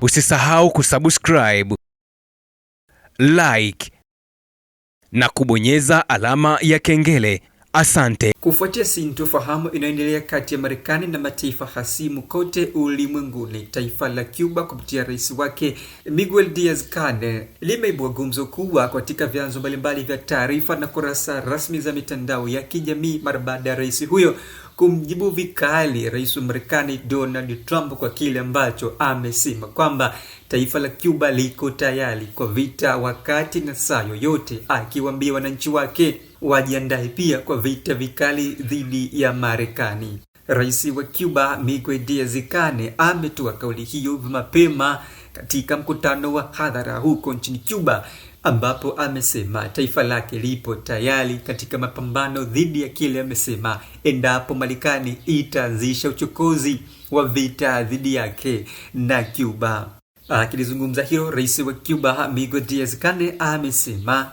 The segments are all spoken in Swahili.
Usisahau kusubscribe, like na kubonyeza alama ya kengele. Asante. Kufuatia sintofahamu inayoendelea kati ya Marekani na mataifa hasimu kote ulimwenguni, taifa la Cuba kupitia rais wake Miguel Diaz-Canel limeibua gumzo kubwa katika vyanzo mbalimbali vya taarifa na kurasa rasmi za mitandao ya kijamii mara baada ya rais huyo kumjibu vikali rais wa Marekani Donald Trump kwa kile ambacho amesema kwamba taifa la Cuba liko tayari kwa vita wakati na saa yoyote, akiwaambia wananchi wake wajiandae pia kwa vita vikali dhidi ya Marekani. Rais wa Cuba Miguel Diaz-Canel ametoa kauli hiyo mapema katika mkutano wa hadhara huko nchini Cuba, ambapo amesema taifa lake lipo tayari katika mapambano dhidi ya kile amesema endapo Marekani itaanzisha uchokozi wa vita dhidi yake na Cuba. Akilizungumza hilo, rais wa Cuba Miguel Diaz-Canel amesema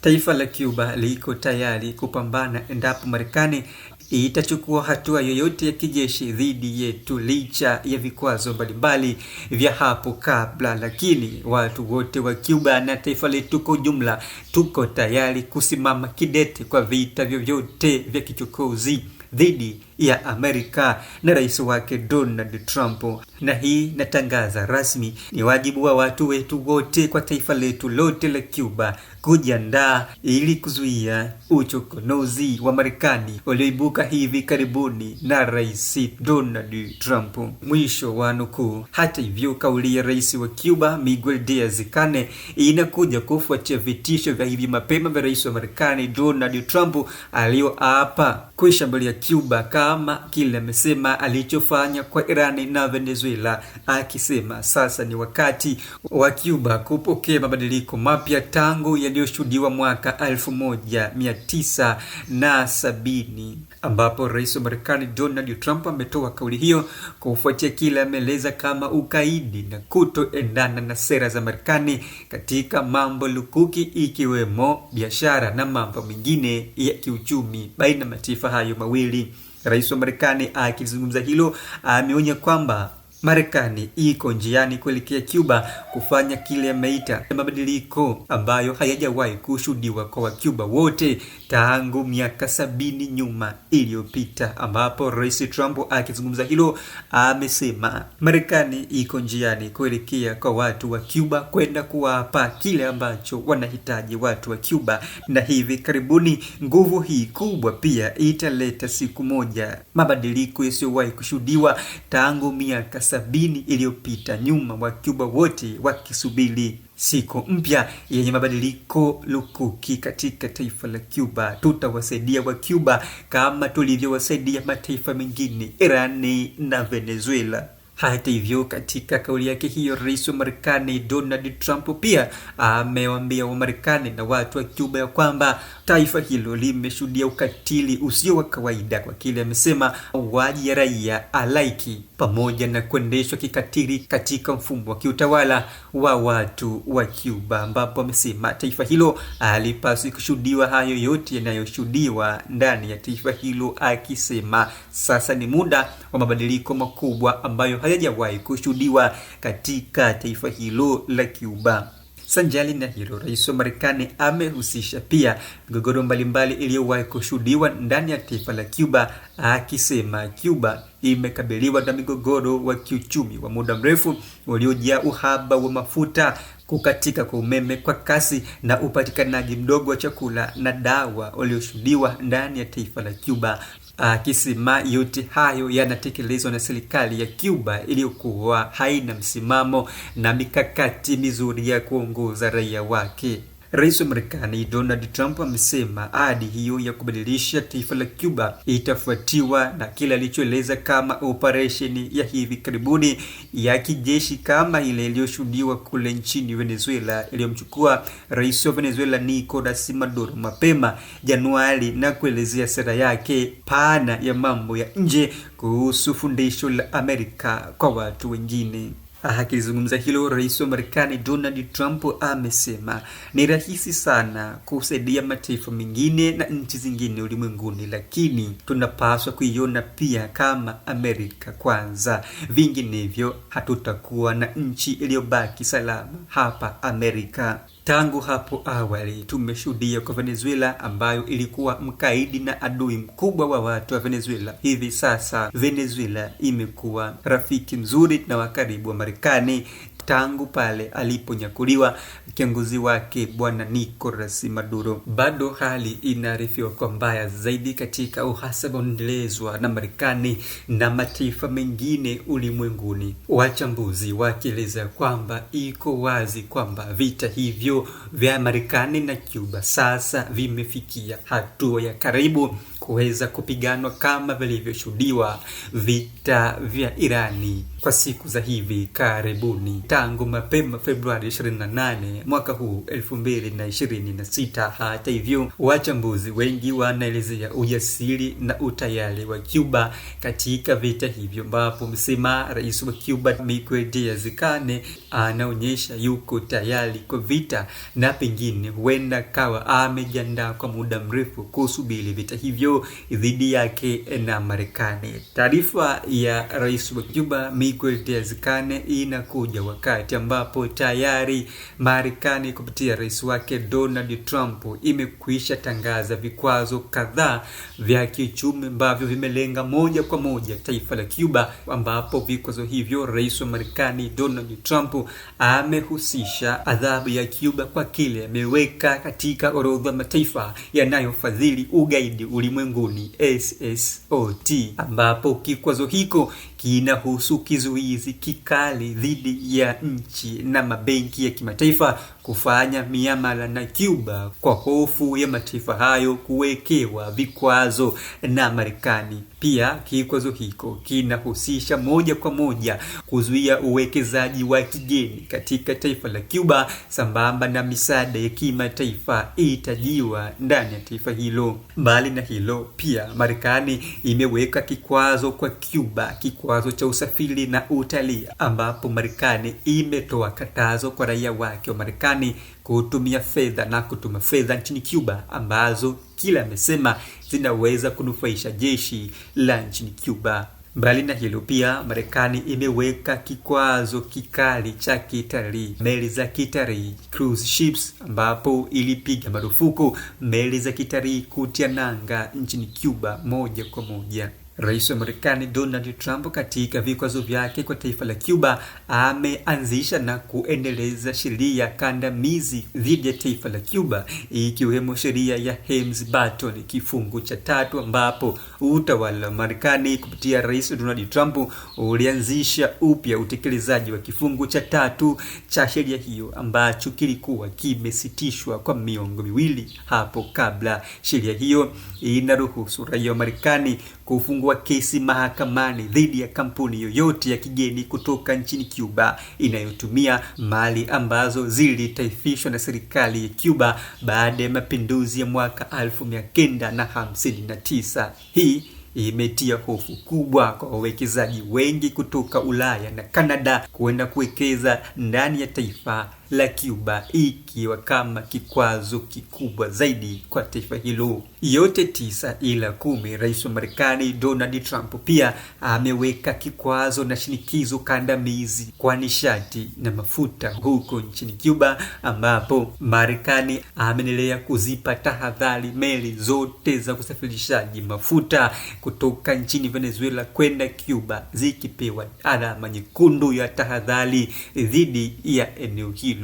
taifa la Cuba liko tayari kupambana endapo Marekani itachukua hatua yoyote ya kijeshi dhidi yetu, licha ya vikwazo mbalimbali vya hapo kabla. Lakini watu wote wa Cuba na taifa letu kwa ujumla tuko tayari kusimama kidete kwa vita vyovyote vya kichokozi dhidi ya Amerika na rais wake Donald Trump. Na hii natangaza rasmi, ni wajibu wa watu wetu wote kwa taifa letu lote la Cuba kujiandaa ili kuzuia uchokonozi wa Marekani ulioibuka hivi karibuni na rais Donald Trump. Mwisho wa nukuu. Hata hivyo, kauli ya rais wa Cuba Miguel Diaz-Canel inakuja kufuatia vitisho vya hivi mapema vya rais wa Marekani Donald Trump alioapa kuishambulia Cuba kama kile amesema alichofanya kwa Irani na Venezuela, akisema sasa ni wakati wa Cuba kupokea mabadiliko mapya tangu yaliyoshuhudiwa mwaka 1970, ambapo rais wa Marekani Donald Trump ametoa kauli hiyo kufuatia kile ameeleza kama ukaidi na kutoendana na sera za Marekani katika mambo lukuki, ikiwemo biashara na mambo mengine ya kiuchumi baina mataifa hayo mawili. Rais wa Marekani akizungumza hilo ameonya kwamba Marekani iko njiani kuelekea Cuba kufanya kile ameita mabadiliko ambayo hayajawahi kushuhudiwa kwa Wacuba wote tangu miaka 70 nyuma iliyopita, ambapo rais Trump akizungumza hilo amesema Marekani iko njiani kuelekea kwa watu wa Cuba kwenda kuwapa kile ambacho wanahitaji watu wa Cuba, na hivi karibuni nguvu hii kubwa pia italeta siku moja mabadiliko yasiyowahi kushuhudiwa tangu miaka 70 iliyopita nyuma, wa Cuba wote wakisubiri siku mpya yenye mabadiliko lukuki katika taifa la Cuba. Tutawasaidia wa Cuba kama tulivyowasaidia mataifa mengine, Irani na Venezuela. Hata hivyo, katika kauli yake hiyo, rais wa Marekani Donald Trump pia amewaambia wa Marekani na watu wa Cuba ya kwamba taifa hilo limeshuhudia ukatili usio wa kawaida kwa kile amesema mauaji ya raia halaiki pamoja na kuendeshwa kikatili katika mfumo wa kiutawala wa watu wa Cuba, ambapo amesema taifa hilo halipaswi kushuhudiwa hayo yote yanayoshuhudiwa ndani ya taifa hilo, akisema sasa ni muda wa mabadiliko makubwa ambayo hayajawahi kushuhudiwa katika taifa hilo la Cuba. Sanjali na hilo, rais wa Marekani amehusisha pia migogoro mbalimbali iliyowahi kushuhudiwa ndani ya taifa la Cuba, akisema Cuba imekabiliwa na migogoro wa kiuchumi wa muda mrefu uliojaa uhaba wa mafuta, kukatika kwa umeme kwa kasi na upatikanaji mdogo wa chakula na dawa ulioshuhudiwa ndani ya taifa la Cuba. Akisema yote hayo yanatekelezwa na serikali ya Cuba iliyokuwa haina msimamo na mikakati mizuri ya kuongoza raia wake. Rais wa Marekani Donald Trump amesema ahadi hiyo ya kubadilisha taifa la Cuba itafuatiwa na kile alichoeleza kama operesheni ya hivi karibuni ya kijeshi kama ile iliyoshuhudiwa kule nchini Venezuela iliyomchukua rais wa Venezuela Nicolas Maduro mapema Januari, na kuelezea sera yake pana ya mambo ya nje kuhusu fundisho la Amerika kwa watu wengine. Akizungumza hilo, rais wa Marekani Donald Trump amesema ni rahisi sana kusaidia mataifa mengine na nchi zingine ulimwenguni, lakini tunapaswa kuiona pia kama Amerika kwanza, vinginevyo hatutakuwa na nchi iliyobaki salama hapa Amerika. Tangu hapo awali tumeshuhudia kwa Venezuela ambayo ilikuwa mkaidi na adui mkubwa wa watu wa Venezuela. Hivi sasa Venezuela imekuwa rafiki mzuri na wa karibu wa Marekani tangu pale aliponyakuliwa kiongozi wake bwana Nicolas Maduro. Bado hali inaarifiwa kwa mbaya zaidi katika uhasama unaendelezwa na Marekani na mataifa mengine ulimwenguni, wachambuzi wakieleza kwamba iko wazi kwamba vita hivyo vya Marekani na Cuba sasa vimefikia hatua ya karibu kuweza kupiganwa kama vilivyoshuhudiwa vita vya Irani kwa siku za hivi karibuni. Tangu mapema Februari 28 mwaka huu 2026. Hata hivyo, wachambuzi wengi wanaelezea ujasiri na utayari wa Cuba katika vita hivyo, ambapo msema rais wa Cuba Miguel Diaz-Canel anaonyesha yuko tayari kwa vita na pengine huenda kawa amejiandaa kwa muda mrefu kusubiri vita hivyo dhidi yake na Marekani. Taarifa ya rais wa Cuba Miguel Diaz-Canel inakuja wakati ambapo tayari Marekani kupitia rais wake Donald Trump imekwisha tangaza vikwazo kadhaa vya kiuchumi ambavyo vimelenga moja kwa moja taifa la Cuba, ambapo vikwazo hivyo rais wa Marekani Donald Trump amehusisha adhabu ya Cuba kwa kile ameweka katika orodha mataifa yanayofadhili ugaidi ulimwenguni SSOT, ambapo kikwazo hiko kinahusu kizuizi kikali dhidi ya nchi na mabenki ya kimataifa kufanya miamala na Cuba kwa hofu ya mataifa hayo kuwekewa vikwazo na Marekani. Pia kikwazo hiko kinahusisha moja kwa moja kuzuia uwekezaji wa kigeni katika taifa la Cuba sambamba na misaada ya kimataifa itajiwa ndani ya taifa hilo. Mbali na hilo, pia Marekani imeweka kikwazo kwa Cuba, kikwazo cha usafiri na utalii, ambapo Marekani imetoa katazo kwa raia wake wa Marekani kutumia fedha na kutuma fedha nchini Cuba ambazo kila amesema zinaweza kunufaisha jeshi la nchini Cuba. Mbali na hilo, pia Marekani imeweka kikwazo kikali cha kitalii, meli za kitalii cruise ships, ambapo ilipiga marufuku meli za kitalii kutia nanga nchini Cuba moja kwa moja. Rais wa Marekani Donald Trump katika vikwazo vyake kwa taifa la Cuba ameanzisha na kuendeleza sheria kandamizi dhidi ya taifa la Cuba, ikiwemo sheria ya Helms-Burton kifungu cha 3, ambapo utawala wa Marekani kupitia Rais Donald Trump ulianzisha upya utekelezaji wa kifungu cha 3 cha sheria hiyo ambacho kilikuwa kimesitishwa kwa miongo miwili hapo kabla. Sheria hiyo inaruhusu raia wa Marekani kufungua kesi mahakamani dhidi ya kampuni yoyote ya kigeni kutoka nchini Cuba inayotumia mali ambazo zilitaifishwa na serikali ya Cuba baada ya mapinduzi ya mwaka 1959. Hii imetia hofu kubwa kwa wawekezaji wengi kutoka Ulaya na Canada kuenda kuwekeza ndani ya taifa la Cuba, ikiwa kama kikwazo kikubwa zaidi kwa taifa hilo. Yote 9 ila 10, rais wa Marekani Donald Trump pia ameweka kikwazo na shinikizo kandamizi kwa nishati na mafuta huko nchini Cuba, ambapo Marekani ameendelea kuzipa tahadhari meli zote za kusafirishaji mafuta kutoka nchini Venezuela kwenda Cuba, zikipewa alama nyekundu ya tahadhari dhidi ya eneo hilo.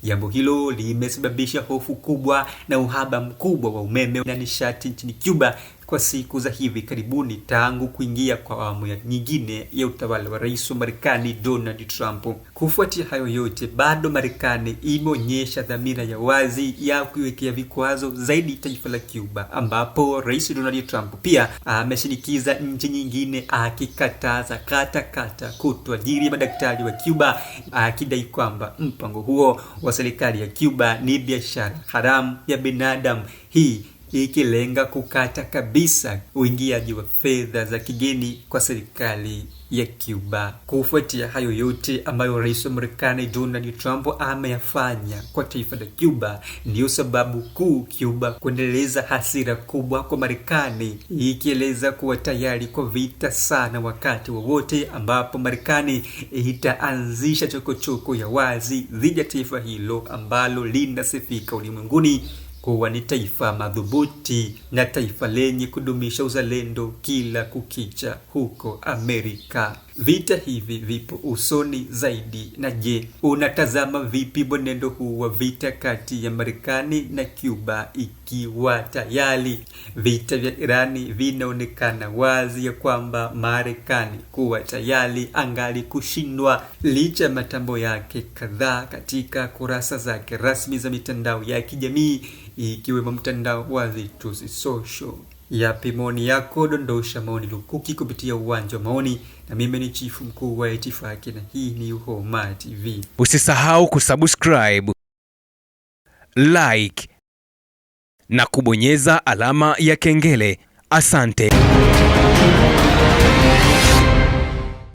Jambo hilo limesababisha hofu kubwa na uhaba mkubwa wa umeme na nishati nchini Cuba kwa siku za hivi karibuni tangu kuingia kwa awamu nyingine ya utawala wa rais wa Marekani Donald Trump. Kufuatia hayo yote, bado Marekani imeonyesha dhamira ya wazi ya kuiwekea vikwazo zaidi taifa la Cuba, ambapo rais Donald Trump pia ameshinikiza nchi nyingine akikataza katakata kutoajiri madaktari wa Cuba, akidai kwamba mpango huo wa serikali ya Cuba ni biashara haramu ya binadamu. Hii ikilenga kukata kabisa uingiaji wa fedha za kigeni kwa serikali ya Cuba. Kufuatia hayo yote ambayo rais wa Marekani Donald Trump ameyafanya kwa taifa la Cuba, ndiyo sababu kuu Cuba kuendeleza hasira kubwa kwa Marekani, ikieleza kuwa tayari kwa vita sana wakati wowote ambapo Marekani itaanzisha chokochoko ya wazi dhidi ya taifa hilo ambalo linasifika ulimwenguni kuwa ni taifa madhubuti na taifa lenye kudumisha uzalendo kila kukicha huko Amerika. Vita hivi vipo usoni zaidi. Na je, unatazama vipi mwenendo huu wa vita kati ya Marekani na Cuba ikiwa tayari vita vya Irani vinaonekana wazi ya kwamba Marekani kuwa tayari angali kushindwa licha ya matambo yake kadhaa katika kurasa zake rasmi za mitandao ya kijamii ikiwemo mtandao wa The Truth Social. Yapi maoni yako? Dondosha maoni lukuki kupitia uwanja wa maoni, na mimi ni chifu mkuu wa itifaki na hii ni UoMa TV. Usisahau kusubscribe, like na kubonyeza alama ya kengele. Asante.